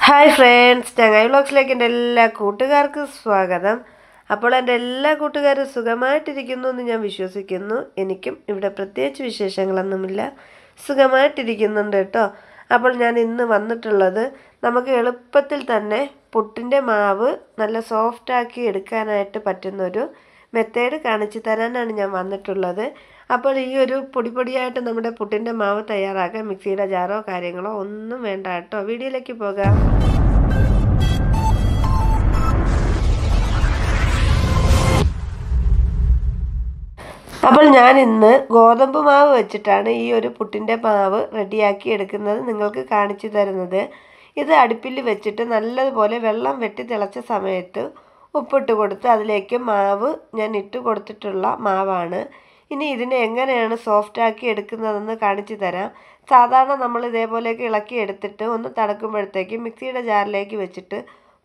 Hi friends, ചങ്ങായി വ്ളോഗ്സിലേക്ക് എൻ്റെ എല്ലാ കൂട്ടുകാർക്കും സ്വാഗതം. അപ്പോൾ എൻ്റെ എല്ലാ കൂട്ടുകാരും സുഖമായിട്ടിരിക്കുന്നു എന്ന് ഞാൻ വിശ്വസിക്കുന്നു. എനിക്കും ഇവിടെ പ്രത്യേകിച്ച് വിശേഷങ്ങളൊന്നുമില്ല, സുഖമായിട്ടിരിക്കുന്നുണ്ട് കേട്ടോ. അപ്പോൾ ഞാൻ ഇന്ന് വന്നിട്ടുള്ളത് നമുക്ക് എളുപ്പത്തിൽ തന്നെ പുട്ടിൻ്റെ മാവ് നല്ല സോഫ്റ്റാക്കി എടുക്കാനായിട്ട് പറ്റുന്നൊരു മെത്തേഡ് കാണിച്ചു തരാനാണ് ഞാൻ വന്നിട്ടുള്ളത്. അപ്പോൾ ഈ ഒരു പൊടിയായിട്ട് നമ്മുടെ പുട്ടിൻ്റെ മാവ് തയ്യാറാക്കാൻ മിക്സിയുടെ ജാറോ കാര്യങ്ങളോ ഒന്നും വേണ്ട കേട്ടോ. വീഡിയോയിലേക്ക് പോകാം. അപ്പോൾ ഞാൻ ഇന്ന് ഗോതമ്പ് മാവ് വെച്ചിട്ടാണ് ഈ ഒരു പുട്ടിൻ്റെ മാവ് റെഡിയാക്കി എടുക്കുന്നത് നിങ്ങൾക്ക് കാണിച്ചു തരുന്നത്. ഇത് അടുപ്പിൽ വെച്ചിട്ട് നല്ലതുപോലെ വെള്ളം വെട്ടി തിളച്ച സമയത്ത് ഉപ്പിട്ട് കൊടുത്ത് അതിലേക്ക് മാവ് ഞാൻ ഇട്ട് കൊടുത്തിട്ടുള്ള മാവാണ്. ഇനി ഇതിനെ എങ്ങനെയാണ് സോഫ്റ്റാക്കി എടുക്കുന്നതെന്ന് കാണിച്ചു തരാം. സാധാരണ നമ്മൾ ഇതേപോലെയൊക്കെ ഇളക്കി എടുത്തിട്ട് ഒന്ന് തണുക്കുമ്പോഴത്തേക്ക് മിക്സിയുടെ ജാറിലേക്ക് വെച്ചിട്ട്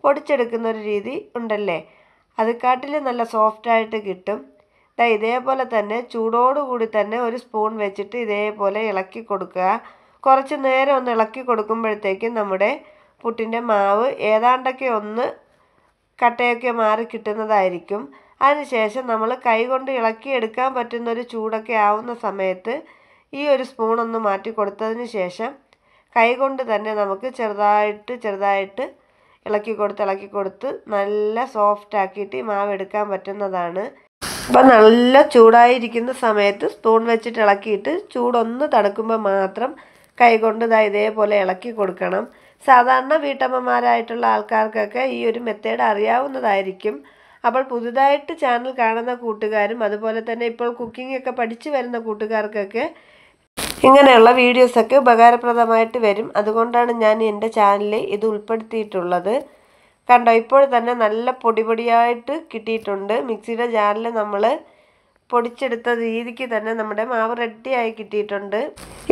പൊടിച്ചെടുക്കുന്ന ഒരു രീതി ഉണ്ടല്ലേ, അതുകാട്ടിൽ നല്ല സോഫ്റ്റായിട്ട് കിട്ടും. ഇതേപോലെ തന്നെ ചൂടോടുകൂടി തന്നെ ഒരു സ്പൂൺ വെച്ചിട്ട് ഇതേപോലെ ഇളക്കി കൊടുക്കുക. കുറച്ച് നേരം ഒന്ന് ഇളക്കി കൊടുക്കുമ്പോഴത്തേക്കും നമ്മുടെ പുട്ടിൻ്റെ മാവ് ഏതാണ്ടൊക്കെ ഒന്ന് കട്ടയൊക്കെ മാറി കിട്ടുന്നതായിരിക്കും. അതിനുശേഷം നമ്മൾ കൈകൊണ്ട് ഇളക്കി എടുക്കാൻ പറ്റുന്നൊരു ചൂടൊക്കെ ആവുന്ന സമയത്ത് ഈ ഒരു സ്പൂണൊന്ന് മാറ്റി കൊടുത്തതിന് ശേഷം കൈകൊണ്ട് തന്നെ നമുക്ക് ചെറുതായിട്ട് ഇളക്കി കൊടുത്ത് നല്ല സോഫ്റ്റ് ആക്കിയിട്ട് ഈ മാവ് എടുക്കാൻ പറ്റുന്നതാണ്. അപ്പം നല്ല ചൂടായിരിക്കുന്ന സമയത്ത് സ്പൂൺ വെച്ചിട്ട് ഇളക്കിയിട്ട് ചൂടൊന്ന് തണുക്കുമ്പോൾ മാത്രം കൈകൊണ്ട് ഇതേപോലെ ഇളക്കി കൊടുക്കണം. സാധാരണ വീട്ടമ്മമാരായിട്ടുള്ള ആൾക്കാർക്കൊക്കെ ഈ ഒരു മെത്തേഡ് അറിയാവുന്നതായിരിക്കും. അപ്പോൾ പുതുതായിട്ട് ചാനൽ കാണുന്ന കൂട്ടുകാരും അതുപോലെ തന്നെ ഇപ്പോൾ കുക്കിംഗ് ഒക്കെ പഠിച്ചു വരുന്ന കൂട്ടുകാർക്കൊക്കെ ഇങ്ങനെയുള്ള വീഡിയോസൊക്കെ ഉപകാരപ്രദമായിട്ട് വരും. അതുകൊണ്ടാണ് ഞാൻ എൻ്റെ ചാനലിൽ ഇത് ഉൾപ്പെടുത്തിയിട്ടുള്ളത്. കണ്ടോ, ഇപ്പോൾ തന്നെ നല്ല പൊടിയായിട്ട് കിട്ടിയിട്ടുണ്ട്. മിക്സിയുടെ ജാറിൽ നമ്മൾ പൊടിച്ചെടുത്ത രീതിക്ക് തന്നെ നമ്മുടെ മാവ് റെഡിയായി കിട്ടിയിട്ടുണ്ട്.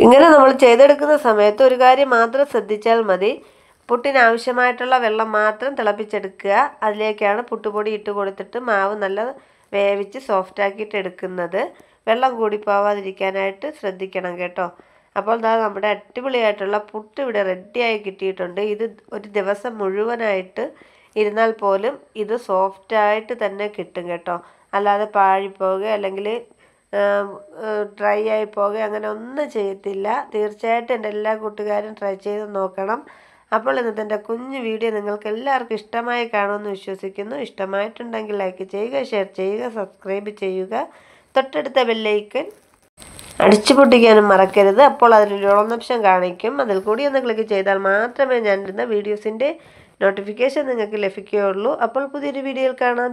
ഇങ്ങനെ നമ്മൾ ചെയ്തെടുക്കുന്ന സമയത്ത് ഒരു കാര്യം മാത്രം ശ്രദ്ധിച്ചാൽ മതി. പുട്ടിന് ആവശ്യമായിട്ടുള്ള വെള്ളം മാത്രം തിളപ്പിച്ചെടുക്കുക. അതിലേക്കാണ് പുട്ടുപൊടി ഇട്ട് കൊടുത്തിട്ട് മാവ് നല്ല വേവിച്ച് സോഫ്റ്റാക്കിയിട്ട് എടുക്കുന്നത്. വെള്ളം കൂടി പോവാതിരിക്കാനായിട്ട് ശ്രദ്ധിക്കണം കേട്ടോ. അപ്പോൾ നമ്മുടെ അടിപൊളിയായിട്ടുള്ള പുട്ട് ഇവിടെ റെഡിയായി കിട്ടിയിട്ടുണ്ട്. ഇത് ഒരു ദിവസം മുഴുവനായിട്ട് ഇരുന്നാൽ പോലും ഇത് സോഫ്റ്റായിട്ട് തന്നെ കിട്ടും കേട്ടോ. അല്ലാതെ പാഴിപ്പോവുക അല്ലെങ്കിൽ ഡ്രൈ ആയി പോവുക അങ്ങനെ ഒന്നും ചെയ്യത്തില്ല. തീർച്ചയായിട്ടും എൻ്റെ എല്ലാ കൂട്ടുകാരും ട്രൈ ചെയ്ത് നോക്കണം. അപ്പോൾ ഇന്നത്തെ എൻ്റെ കുഞ്ഞു വീഡിയോ നിങ്ങൾക്ക് എല്ലാവർക്കും ഇഷ്ടമായി കാണുമെന്ന് വിശ്വസിക്കുന്നു. ഇഷ്ടമായിട്ടുണ്ടെങ്കിൽ ലൈക്ക് ചെയ്യുക, ഷെയർ ചെയ്യുക, സബ്സ്ക്രൈബ് ചെയ്യുക. തൊട്ടടുത്ത ബെല്ലൈക്കൻ അടിച്ചു പൊട്ടിക്കാനും മറക്കരുത്. അപ്പോൾ അതിലൊരു ഓൾ ഓപ്ഷൻ കാണിക്കും. അതിൽ കൂടി ഒന്ന് ക്ലിക്ക് ചെയ്താൽ മാത്രമേ ഞാൻ ഇടുന്ന വീഡിയോസിൻ്റെ നോട്ടിഫിക്കേഷൻ നിങ്ങൾക്ക് ലഭിക്കുകയുള്ളൂ. അപ്പോൾ പുതിയൊരു വീഡിയോയിൽ കാണാം.